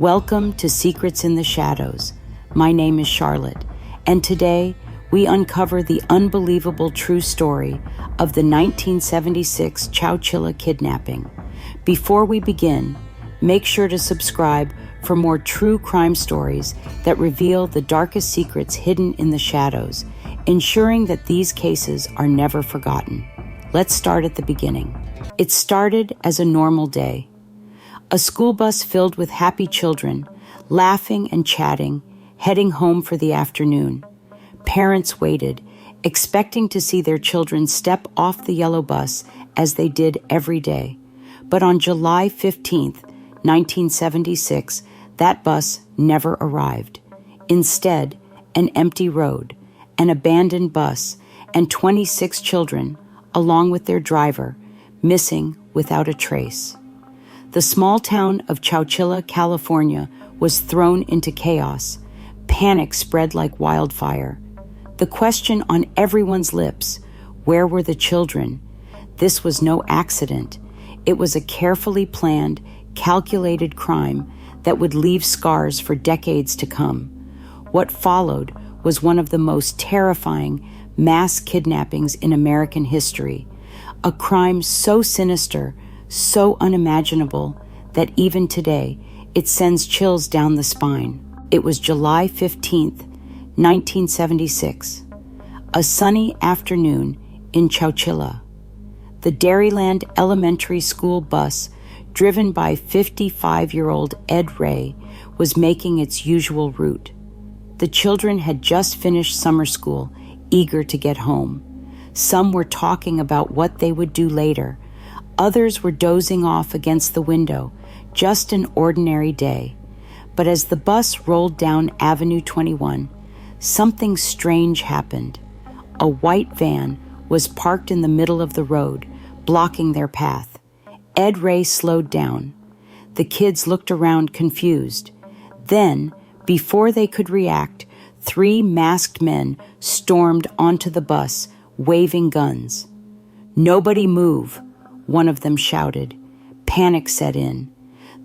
Welcome to Secrets in the Shadows. My name is Charlotte, and today we uncover the unbelievable true story of the 1976 Chowchilla kidnapping. Before we begin, make sure to subscribe for more true crime stories that reveal the darkest secrets hidden in the shadows, ensuring that these cases are never forgotten. Let's start at the beginning. It started as a normal day. A school bus filled with happy children, laughing and chatting, heading home for the afternoon. Parents waited, expecting to see their children step off the yellow bus as they did every day. But on July 15th, 1976, that bus never arrived. Instead, an empty road, an abandoned bus, and 26 children, along with their driver, missing without a trace. The small town of Chowchilla, California, was thrown into chaos. Panic spread like wildfire. The question on everyone's lips, where were the children? This was no accident. It was a carefully planned, calculated crime that would leave scars for decades to come. What followed was one of the most terrifying mass kidnappings in American history, a crime so sinister, so unimaginable, that even today it sends chills down the spine. It was July 15th, 1976, a sunny afternoon in Chowchilla. The Dairyland Elementary School bus, driven by 55-year-old Ed Ray, was making its usual route. The children had just finished summer school, eager to get home. Some were talking about what they would do later. Others were dozing off against the window, just an ordinary day. But as the bus rolled down Avenue 21, something strange happened. A white van was parked in the middle of the road, blocking their path. Ed Ray slowed down. The kids looked around confused. Then, before they could react, 3 masked men stormed onto the bus, waving guns. "Nobody move," one of them shouted. Panic set in.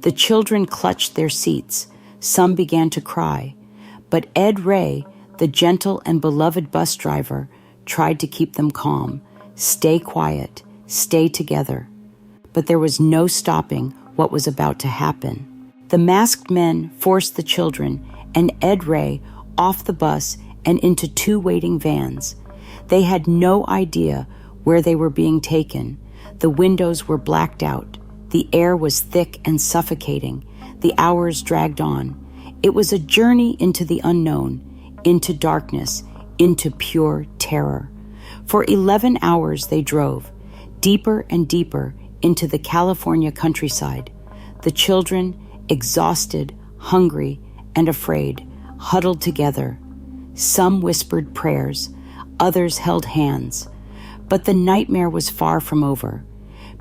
The children clutched their seats. Some began to cry. But Ed Ray, the gentle and beloved bus driver, tried to keep them calm. Stay quiet. Stay together. But there was no stopping what was about to happen. The masked men forced the children and Ed Ray off the bus and into 2 waiting vans. They had no idea where they were being taken. The windows were blacked out. The air was thick and suffocating. The hours dragged on. It was a journey into the unknown, into darkness, into pure terror. For 11 hours they drove, deeper and deeper into the California countryside. The children, exhausted, hungry, and afraid, huddled together. Some whispered prayers, others held hands. But the nightmare was far from over,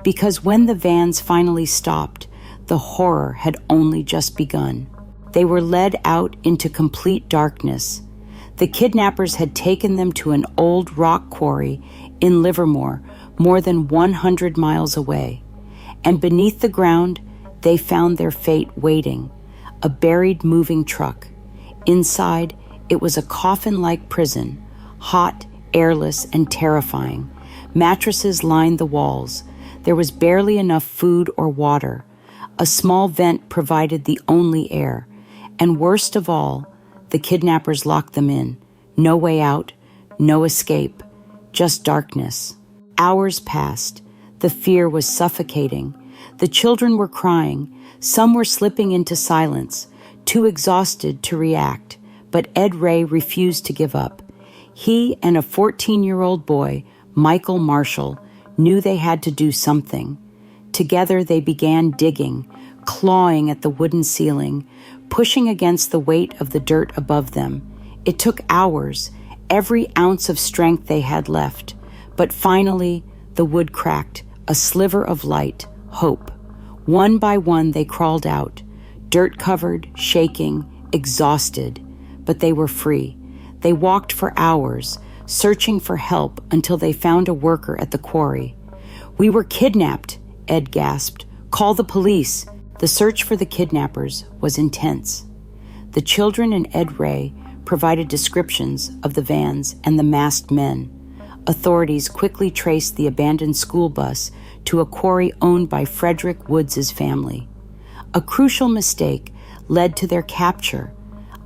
because when the vans finally stopped, the horror had only just begun. They were led out into complete darkness. The kidnappers had taken them to an old rock quarry in Livermore, more than 100 miles away. And beneath the ground, they found their fate waiting, a buried moving truck. Inside, it was a coffin-like prison, hot, airless, and terrifying. Mattresses lined the walls. There was barely enough food or water. A small vent provided the only air. And worst of all, the kidnappers locked them in. No way out, no escape, just darkness. Hours passed. The fear was suffocating. The children were crying. Some were slipping into silence, too exhausted to react. But Ed Ray refused to give up. He and a 14-year-old boy, Michael Marshall, knew they had to do something. Together they began digging, clawing at the wooden ceiling, pushing against the weight of the dirt above them. It took hours, every ounce of strength they had left. But finally, the wood cracked, a sliver of light, hope. One by one they crawled out, dirt-covered, shaking, exhausted. But they were free. They walked for hours, searching for help until they found a worker at the quarry. "We were kidnapped," Ed gasped. "Call the police." The search for the kidnappers was intense. The children and Ed Ray provided descriptions of the vans and the masked men. Authorities quickly traced the abandoned school bus to a quarry owned by Frederick Woods' family. A crucial mistake led to their capture: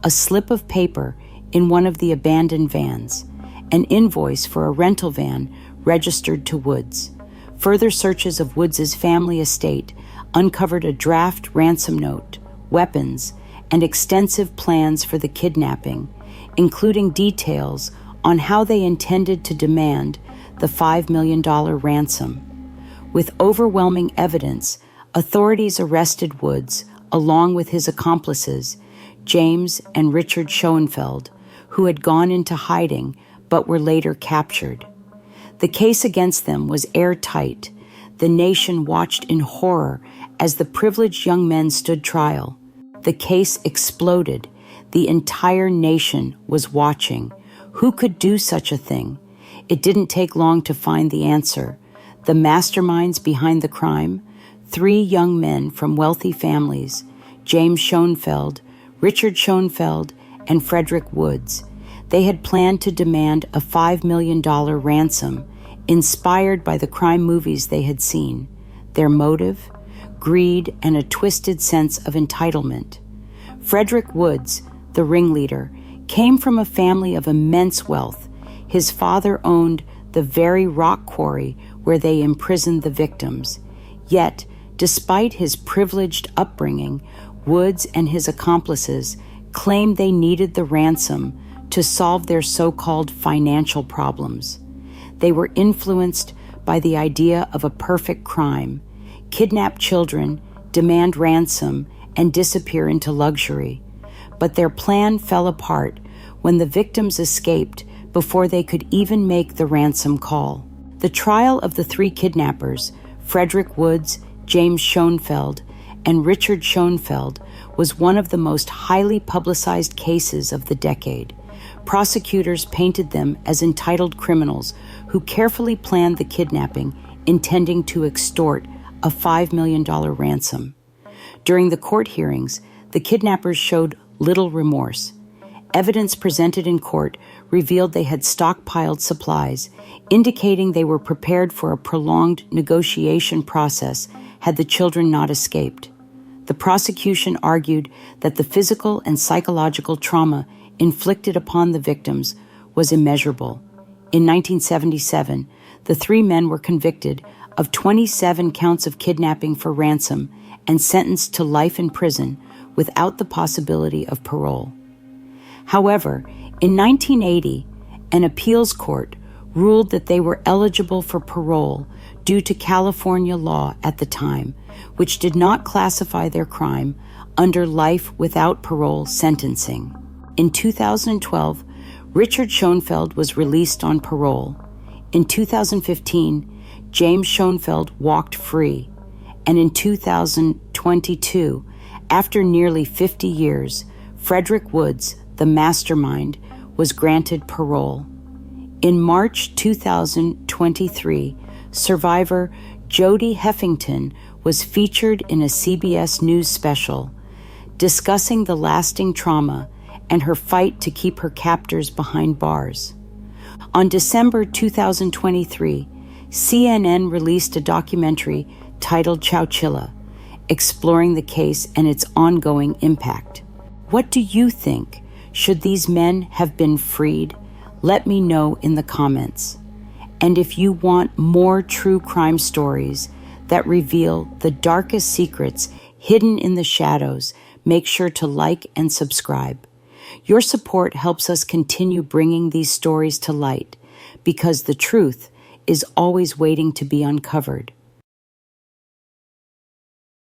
a slip of paper in one of the abandoned vans, an invoice for a rental van registered to Woods. Further searches of Woods' family estate uncovered a draft ransom note, weapons, and extensive plans for the kidnapping, including details on how they intended to demand the $5 million ransom. With overwhelming evidence, authorities arrested Woods along with his accomplices, James and Richard Schoenfeld, who had gone into hiding but were later captured. The case against them was airtight. The nation watched in horror as the privileged young men stood trial. The case exploded. The entire nation was watching. Who could do such a thing? It didn't take long to find the answer. The masterminds behind the crime, 3 young men from wealthy families, James Schoenfeld, Richard Schoenfeld, and Frederick Woods. They had planned to demand a $5 million ransom, inspired by the crime movies they had seen. Their motive? Greed and a twisted sense of entitlement. Frederick Woods, the ringleader, came from a family of immense wealth. His father owned the very rock quarry where they imprisoned the victims. Yet, despite his privileged upbringing, Woods and his accomplices claimed they needed the ransom to solve their so-called financial problems. They were influenced by the idea of a perfect crime: kidnap children, demand ransom, and disappear into luxury. But their plan fell apart when the victims escaped before they could even make the ransom call. The trial of the 3 kidnappers, Frederick Woods, James Schoenfeld, and Richard Schoenfeld, was one of the most highly publicized cases of the decade. Prosecutors painted them as entitled criminals who carefully planned the kidnapping, intending to extort a $5 million ransom. During the court hearings, the kidnappers showed little remorse. Evidence presented in court revealed they had stockpiled supplies, indicating they were prepared for a prolonged negotiation process had the children not escaped. The prosecution argued that the physical and psychological trauma inflicted upon the victims was immeasurable. In 1977, the 3 men were convicted of 27 counts of kidnapping for ransom and sentenced to life in prison without the possibility of parole. However, in 1980, an appeals court ruled that they were eligible for parole due to California law at the time, which did not classify their crime under life without parole sentencing. In 2012, Richard Schoenfeld was released on parole. In 2015, James Schoenfeld walked free. And in 2022, after nearly 50 years, Frederick Woods, the mastermind, was granted parole. In March 2023, survivor Jody Heffington was featured in a CBS News special, discussing the lasting trauma and her fight to keep her captors behind bars. On December 2023, CNN released a documentary titled Chowchilla, exploring the case and its ongoing impact. What do you think? Should these men have been freed? Let me know in the comments. And if you want more true crime stories that reveal the darkest secrets hidden in the shadows, make sure to like and subscribe. Your support helps us continue bringing these stories to light, because the truth is always waiting to be uncovered.